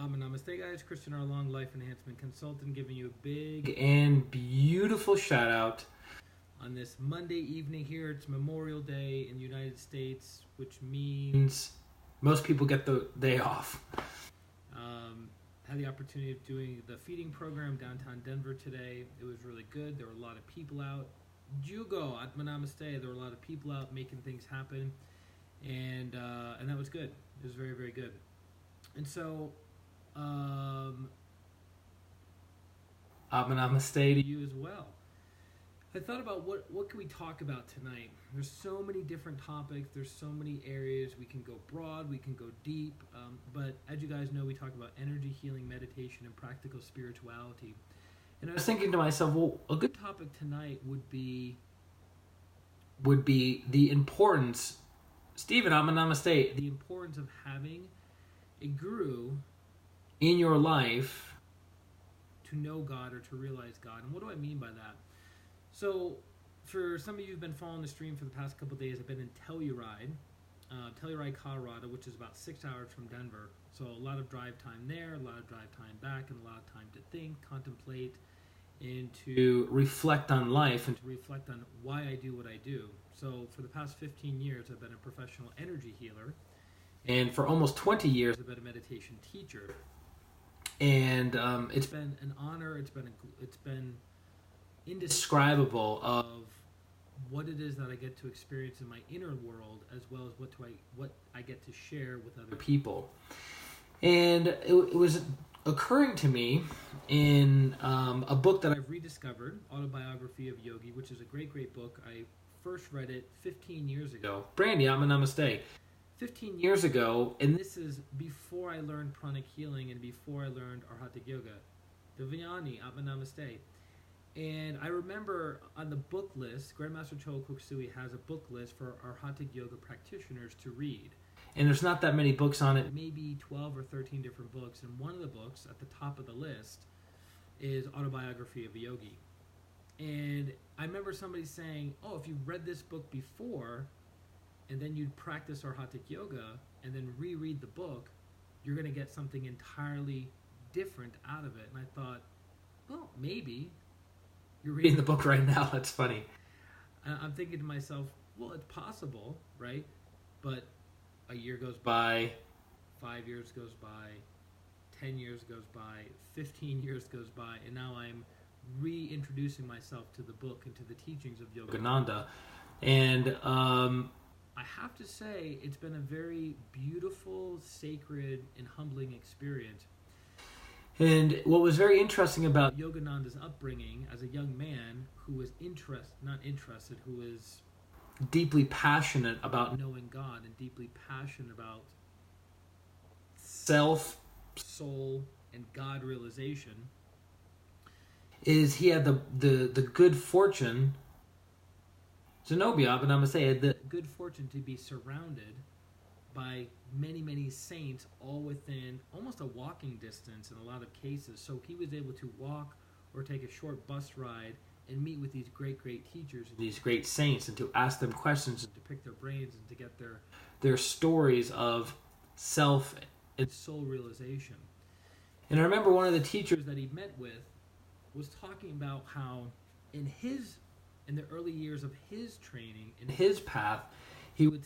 Namaste, guys. ChristianRLong, life enhancement consultant, giving you a big and beautiful shout out on this Monday evening here. It's Memorial Day in the United States, which means most people get the day off. Had the opportunity of doing the feeding program downtown Denver today. It was really good. There were a lot of people out. Jugo, Namaste. There were a lot of people out making things happen, and that was good. It was very, very good. And so, Namaste to you as well. I thought about what can we talk about tonight. There's so many different topics. There's so many areas. We can go broad. We can go deep. But as you guys know, we talk about energy healing, meditation, and practical spirituality. And I was thinking to myself, well, a good topic tonight would be the importance, Stephen, Namaste, the importance of having a guru in your life to know God or to realize God. And what do I mean by that? So, for some of you who've been following the stream for the past couple of days, I've been in Telluride, Colorado, which is about 6 hours from Denver. So a lot of drive time there, a lot of drive time back, and a lot of time to think, contemplate, and to reflect on life and to reflect on why I do what I do. So for the past 15 years, I've been a professional energy healer. And for almost 20 years, I've been a meditation teacher. And it's been an honor. It's been indescribable of what it is that I get to experience in my inner world, as well as what I get to share with other people. And it was occurring to me in a book that I've rediscovered, Autobiography of Yogi, which is a great, great book. I first read it 15 years ago. Brandy, Namaste. 15 years ago, and this is before I learned pranic healing and before I learned Arhatic Yoga. Divyani, Namaste. And I remember on the book list, Grandmaster Choa Kuk-Sui has a book list for Arhatic Yoga practitioners to read. And there's not that many books on it, maybe 12 or 13 different books. And one of the books at the top of the list is Autobiography of a Yogi. And I remember somebody saying, oh, if you read this book before, and then you'd practice Arhatic Yoga, and then reread the book, you're going to get something entirely different out of it. And I thought, well, maybe. You're reading the book right now. That's funny. I'm thinking to myself, well, it's possible, right? But a year goes by, 5 years goes by, 10 years goes by, 15 years goes by, and now I'm reintroducing myself to the book and to the teachings of Yogananda. And I have to say, it's been a very beautiful, sacred, and humbling experience. And what was very interesting about Yogananda's upbringing as a young man who was who was deeply passionate about knowing God and deeply passionate about self, soul, and God realization, is he had the good fortune, Zenobia, but I'm going to say, the good fortune to be surrounded by many, many saints, all within almost a walking distance in a lot of cases. So he was able to walk or take a short bus ride and meet with these great, great teachers and these great saints, and to ask them questions and to pick their brains and to get their stories of self and soul realization. And I remember one of the teachers that he met with was talking about how in the early years of his training, in his path, he would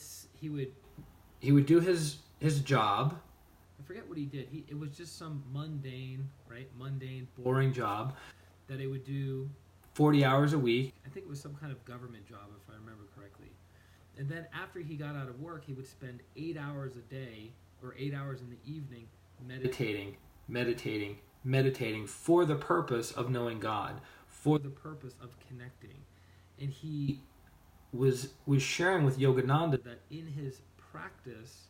do his job. I forget what he did. It was just some mundane, boring job that he would do 40 hours a week. I think it was some kind of government job, if I remember correctly. And then after he got out of work, he would spend 8 hours a day or 8 hours in the evening meditating for the purpose of knowing God, for the purpose of connecting. And he was sharing with Yogananda that in his practice,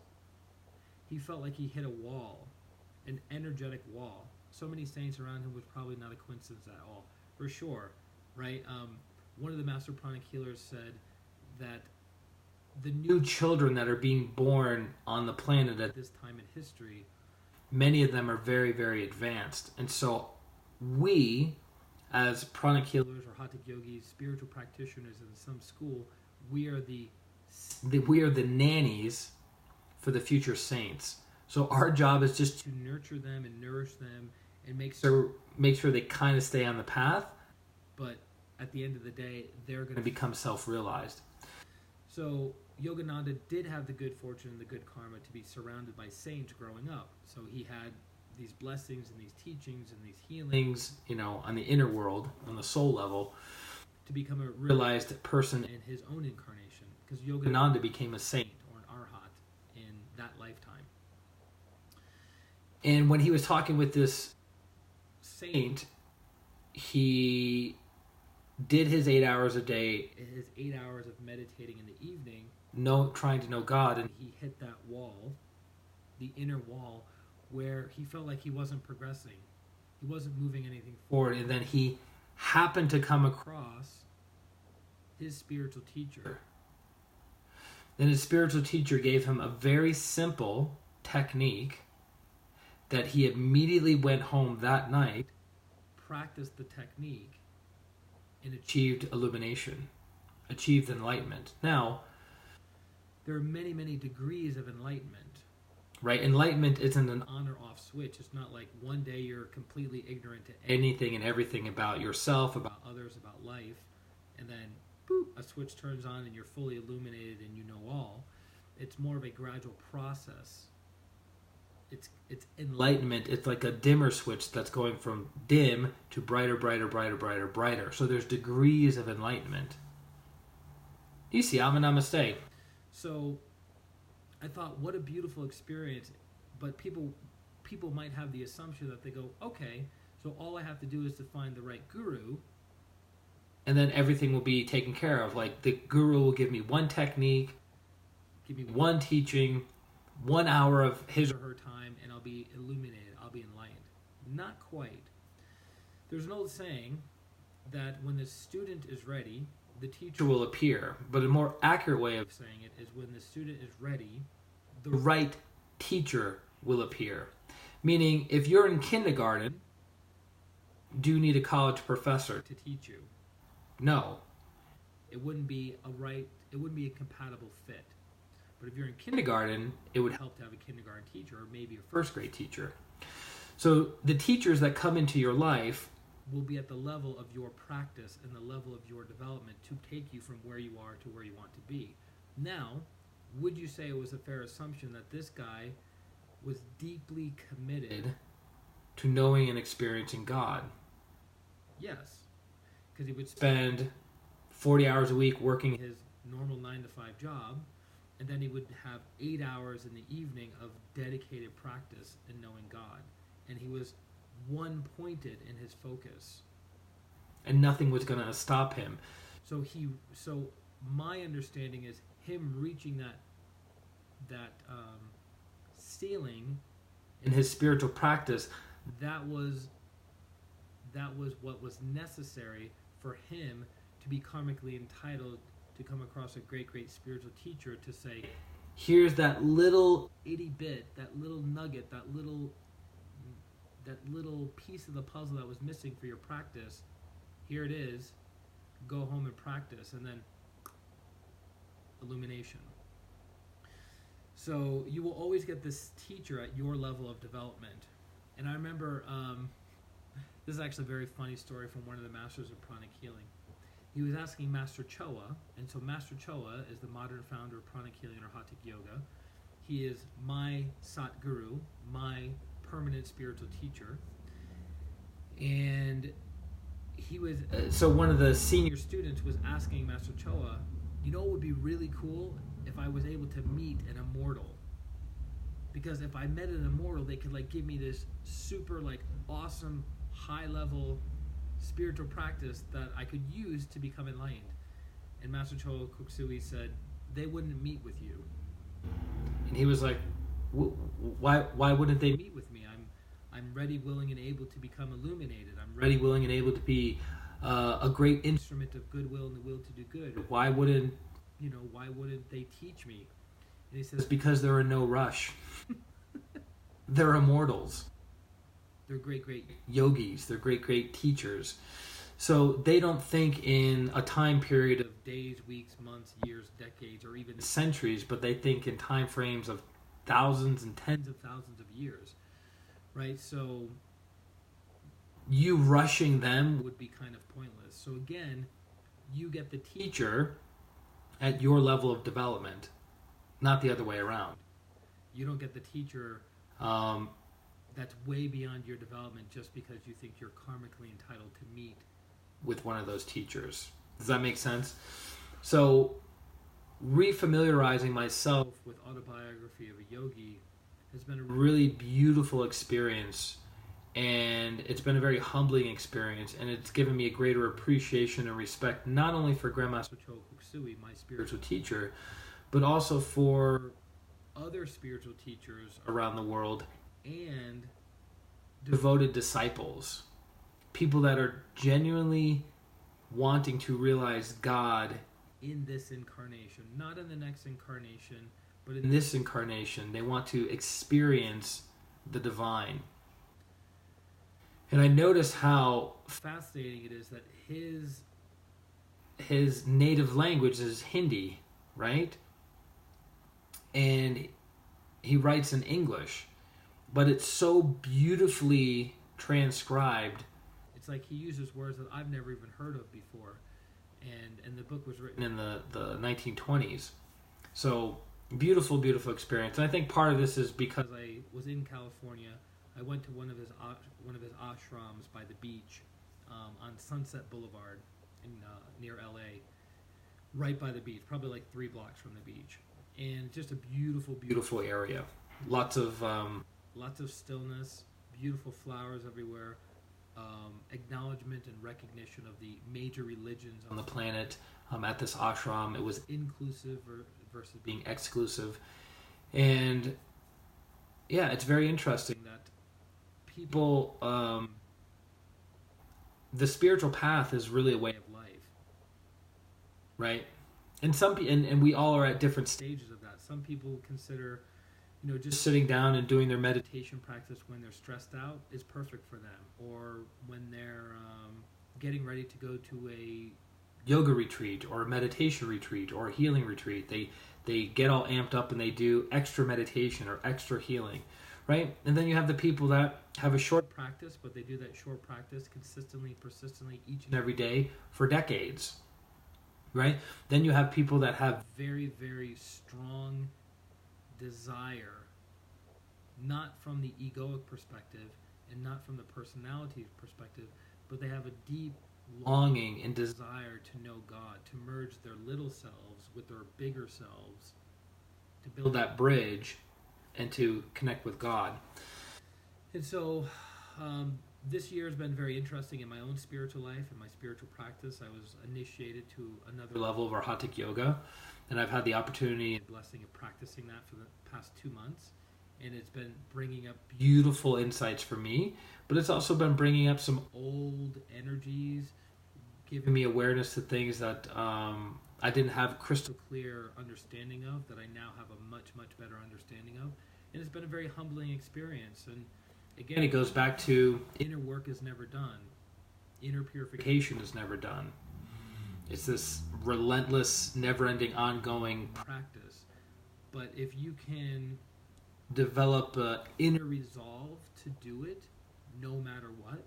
he felt like he hit a wall, an energetic wall. So many saints around him was probably not a coincidence at all, for sure, right? One of the master pranic healers said that the new children that are being born on the planet at this time in history, many of them are very, very advanced. And so we, as pranic healers or Hatha yogis, spiritual practitioners in some school, we are the nannies for the future saints. So our job is just to nurture them and nourish them and make sure they kind of stay on the path. But at the end of the day, they're going to become self-realized. So Yogananda did have the good fortune and the good karma to be surrounded by saints growing up. So he had these blessings and these teachings and these healings, on the inner world, on the soul level, to become a realized person in his own incarnation. Because Yogananda became a saint or an arhat in that lifetime. And when he was talking with this saint, he did his 8 hours a day, his 8 hours of meditating in the evening, trying to know God, and he hit that wall, the inner wall, where he felt like he wasn't progressing. He wasn't moving anything forward. And then he happened to come across his spiritual teacher. Then his spiritual teacher gave him a very simple technique that he immediately went home that night, practiced the technique, and achieved illumination, achieved enlightenment. Now, there are many, many degrees of enlightenment. Right? Enlightenment isn't an on or off switch. It's not like one day you're completely ignorant to anything and everything about yourself, about others, about life, and then boop, a switch turns on and you're fully illuminated and you know all. It's more of a gradual process. It's enlightenment. It's like a dimmer switch that's going from dim to brighter, brighter, brighter, brighter, brighter. So there's degrees of enlightenment. Easy, namaste. So I thought, what a beautiful experience. But people might have the assumption that they go, okay, so all I have to do is to find the right guru, and then everything will be taken care of. Like, the guru will give me one technique, give me one teaching, 1 hour of his or her time, and I'll be illuminated, I'll be enlightened. Not quite. There's an old saying that when the student is ready, the teacher will appear. But a more accurate way of saying it is when the student is ready, the right teacher will appear. Meaning, if you're in kindergarten, do you need a college professor to teach you? No. It wouldn't be a compatible fit. But if you're in kindergarten, it would help to have a kindergarten teacher or maybe a first grade teacher. So the teachers that come into your life will be at the level of your practice and the level of your development to take you from where you are to where you want to be. Now, would you say it was a fair assumption that this guy was deeply committed to knowing and experiencing God? Yes. Because he would spend 40 hours a week working his normal 9-to-5 job, and then he would have 8 hours in the evening of dedicated practice in knowing God. And he was one-pointed in his focus. And nothing was going to stop him. So my understanding is him reaching that ceiling in his spiritual practice, that was what was necessary for him to be karmically entitled to come across a great, great spiritual teacher to say, here's that little itty bit, that little nugget, that little piece of the puzzle that was missing for your practice. Here it is. Go home and practice. And then illumination. So you will always get this teacher at your level of development. And I remember, this is actually a very funny story from one of the masters of pranic healing. He was asking Master Choa, and so Master Choa is the modern founder of pranic healing or Hatha Yoga. He is my Satguru, my permanent spiritual teacher. And he was, so one of the senior students was asking Master Choa, it would be really cool if I was able to meet an immortal. Because if I met an immortal, they could give me this super awesome high level spiritual practice that I could use to become enlightened. And Master Choa Koksui said, they wouldn't meet with you. And he was like, why wouldn't they meet with me? I'm ready, willing, and able to become illuminated. I'm ready, willing, and able to be a great instrument of goodwill and the will to do good. Why wouldn't they teach me? And he says, because they're in no rush. They're immortals. They're great, great yogis. They're great, great teachers. So they don't think in a time period of days, weeks, months, years, decades, or even centuries, but they think in time frames of thousands and tens of thousands of years, right? So you rushing them would be kind of pointless. So again, you get the teacher at your level of development, not the other way around. You don't get the teacher that's way beyond your development just because you think you're karmically entitled to meet with one of those teachers. Does that make sense? So refamiliarizing myself with Autobiography of a Yogi has been a really beautiful experience, and it's been a very humbling experience, and it's given me a greater appreciation and respect not only for Grandmaster Cho Kuk-sui, my spiritual teacher, but also for other spiritual teachers around the world and devoted disciples, people that are genuinely wanting to realize God in this incarnation, not in the next incarnation, but in this incarnation. They want to experience the divine. And I notice how fascinating it is that his native language is Hindi, right? And he writes in English, but it's so beautifully transcribed. It's like he uses words that I've never even heard of before. And the book was written in the 1920s. So beautiful, beautiful experience. And I think part of this is because I was in California. I went to one of his ashrams by the beach on Sunset Boulevard near LA, right by the beach, probably like 3 blocks from the beach. And just a beautiful, beautiful area. Lots of stillness, beautiful flowers everywhere. Acknowledgement and recognition of the major religions on the planet at this ashram. It was inclusive versus being exclusive. And yeah, it's very interesting that people, the spiritual path is really a way of life, right? And and we all are at different stages of that. Some people consider, just sitting down and doing their meditation practice when they're stressed out is perfect for them, or when they're getting ready to go to a yoga retreat or a meditation retreat or a healing retreat. They get all amped up and they do extra meditation or extra healing, right? And then you have the people that have a short practice, but they do that short practice consistently, persistently, each and every day for decades, right? Then you have people that have very, very strong desire, not from the egoic perspective and not from the personality perspective, but they have a deep longing and desire to know God, to merge their little selves with their bigger selves, to build that bridge and to connect with God. And so this year has been very interesting in my own spiritual life and my spiritual practice. I was initiated to another level of Arhatic Yoga, and I've had the opportunity and blessing of practicing that for the past 2 months. And it's been bringing up beautiful insights for me, but it's also been bringing up some old energies, giving me awareness to things that I didn't have crystal clear understanding of, that I now have a much, much better understanding of. And it's been a very humbling experience. And again, it goes back to inner work is never done. Inner purification is never done. It's this relentless, never-ending, ongoing practice. But if you can develop an inner resolve to do it, no matter what,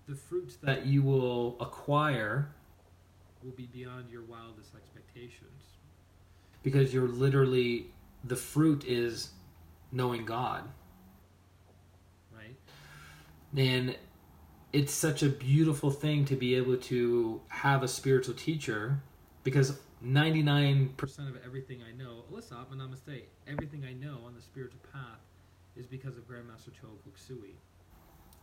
the fruits that you will acquire will be beyond your wildest expectations. Because you're literally, the fruit is knowing God, right? And it's such a beautiful thing to be able to have a spiritual teacher, because 99% of everything I know, namaste, everything I know on the spiritual path is because of Grandmaster Cho Kuk-sui.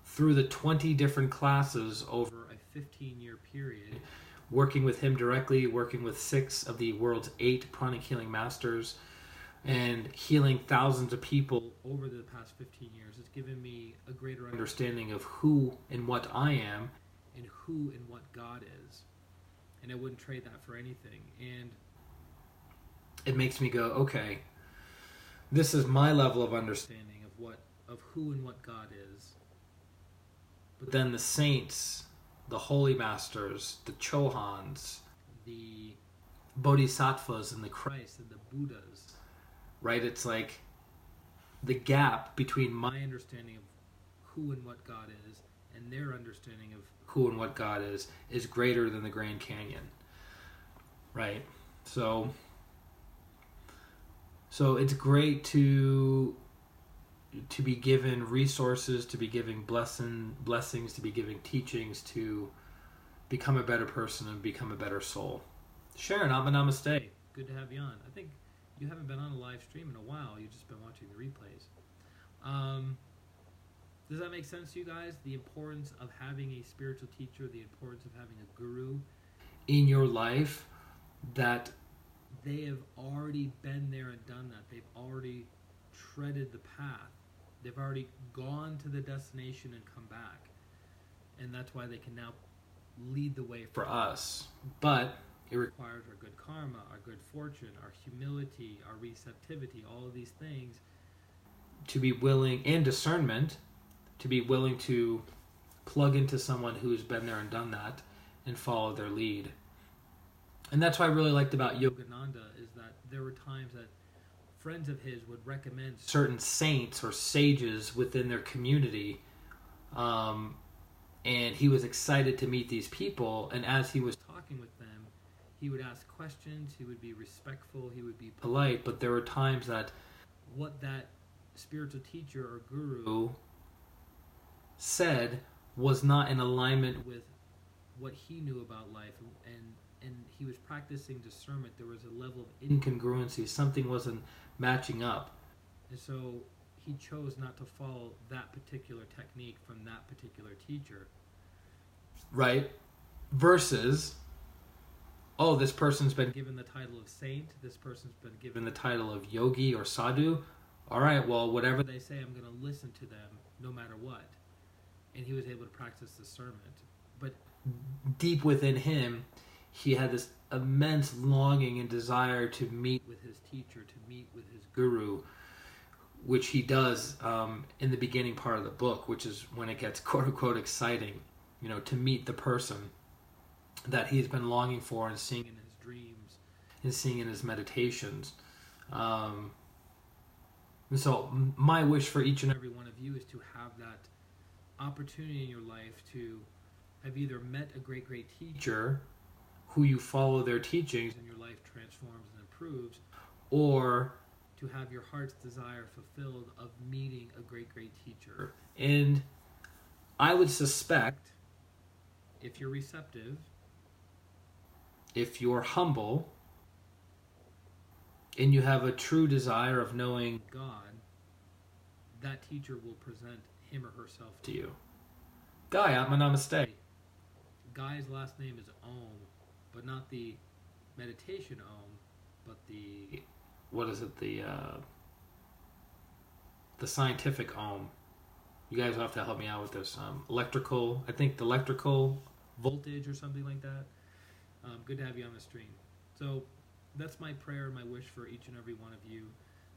Through the 20 different classes over a 15-year period, working with him directly, working with 6 of the world's 8 pranic healing masters, and healing thousands of people over the past 15 years, it's given me a greater understanding of who and what I am and who and what God is. And I wouldn't trade that for anything. And it makes me go, okay, this is my level of understanding of who and what God is. But then the saints, the holy masters, the Chohans, the Bodhisattvas and the Christ and the Buddhas, right? It's like the gap between my understanding of who and what God is and their understanding of who and what God is greater than the Grand Canyon, right? So it's great to be given resources, to be given blessings, to be given teachings to become a better person and become a better soul. Sharon, namaste. Good to have you on. I think you haven't been on a live stream in a while. You've just been watching the replays. Does that make sense to you guys? The importance of having a spiritual teacher, the importance of having a guru in your life, that they have already been there and done that. They've already treaded the path. They've already gone to the destination and come back. And that's why they can now lead the way for us. But it requires our good karma, our good fortune, our humility, our receptivity, all of these things, to be willing, and discernment, to be willing to plug into someone who's been there and done that and follow their lead. And that's what I really liked about Yogananda, is that there were times that friends of his would recommend certain saints or sages within their community, and he was excited to meet these people, and as he was talking with them, he would ask questions, he would be respectful, he would be polite, but there were times that what that spiritual teacher or guru said was not in alignment with what he knew about life, and he was practicing discernment. There was a level of incongruency. Something wasn't matching up. And so he chose not to follow that particular technique from that particular teacher. Right? Versus, oh, this person's been given the title of saint. This person's been given the title of yogi or sadhu. All right, well, whatever they say, I'm going to listen to them no matter what. And he was able to practice discernment. But deep within him, he had this immense longing and desire to meet with his teacher, to meet with his guru, which he does in the beginning part of the book, which is when it gets quote-unquote exciting, to meet the person that he's been longing for and seeing in his dreams and seeing in his meditations. And so my wish for each and every one of you is to have that opportunity in your life to have either met a great teacher who you follow their teachings and your life transforms and improves, or to have your heart's desire fulfilled of meeting a great teacher. And I would suspect, if you're receptive, if you're humble, and you have a true desire of knowing God, that teacher will present him or herself to you. Guy, Atma Namaste. Guy's last name is Om, but not the meditation Om, but the, what is it, the scientific Om. You guys will have to help me out with this. Electrical voltage or something like that. Good to have you on the stream. So that's my prayer and my wish for each and every one of you,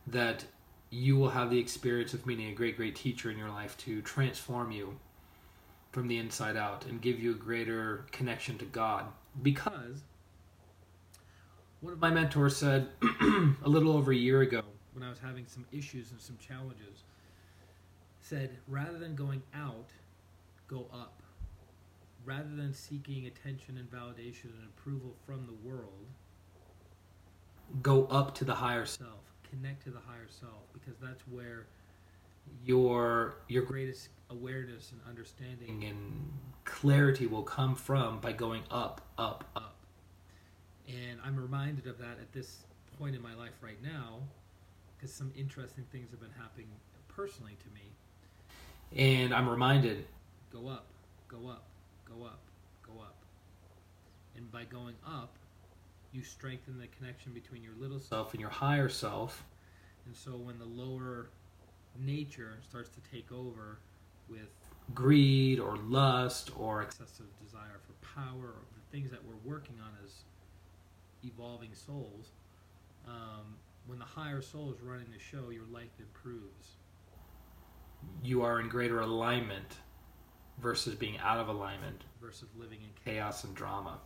that you will have the experience of meeting a great teacher in your life to transform you from the inside out and give you a greater connection to God. Because one of my mentors said a little over a year ago, when I was having some issues and some challenges, said, rather than going out, go up. Rather than seeking attention and validation and approval from the world, go up to the higher self. Connect to the higher self, because that's where your greatest awareness and understanding and clarity will come from, by going up. And I'm reminded of that at this point in my life right now, because some interesting things have been happening personally to me. And I'm reminded, go up. And by going up, you strengthen the connection between your little self and your higher self. And so when the lower nature starts to take over with greed or lust or excessive desire for power, or the things that we're working on as evolving souls, when the higher soul is running the show, your life improves. You are in greater alignment versus being out of alignment, versus living in chaos and drama.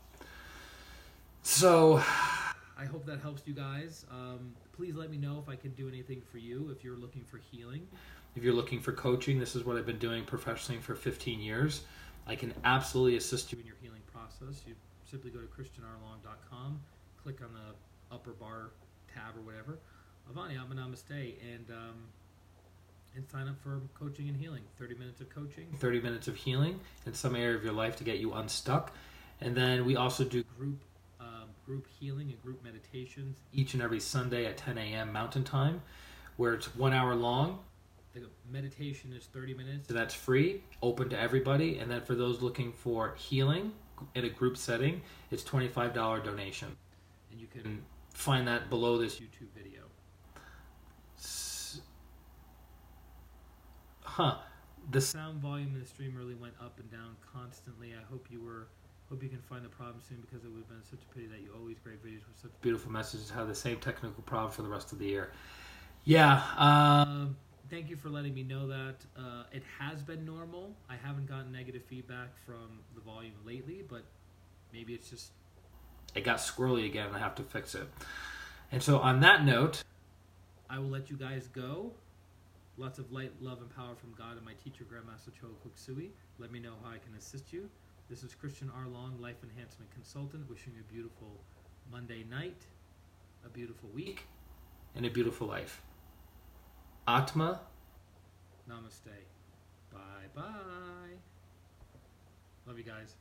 So I hope that helps you guys. Please let me know if I can do anything for you, if you're looking for healing. If you're looking for coaching, this is what I've been doing professionally for 15 years. I can absolutely assist you in your healing process. You simply go to ChristianRLong.com, click on the upper bar tab or whatever, Avani Amma Namaste, and sign up for coaching and healing. 30 minutes of coaching, 30 minutes of healing in some area of your life to get you unstuck. And then we also do group healing and group meditations each and every Sunday at 10 a.m. Mountain Time, where it's 1 hour long. The meditation is 30 minutes. So that's free, open to everybody. And then for those looking for healing in a group setting, it's $25 donation. And you can find that below this YouTube video. The sound volume in the stream really went up and down constantly. I hope you can find the problem soon, because it would have been such a pity that you always great videos with such beautiful messages have the same technical problem for the rest of the year. Yeah, thank you for letting me know that. It has been normal. I haven't gotten negative feedback from the volume lately, but maybe it's just it got squirrely again and I have to fix it. And so on that note, I will let you guys go. Lots of light, love, and power from God and my teacher, Grandmaster Cho Koksui. Let me know how I can assist you. This is Christian R. Long, Life Enhancement Consultant, wishing you a beautiful Monday night, a beautiful week, and a beautiful life. Atma, Namaste. Bye-bye. Love you guys.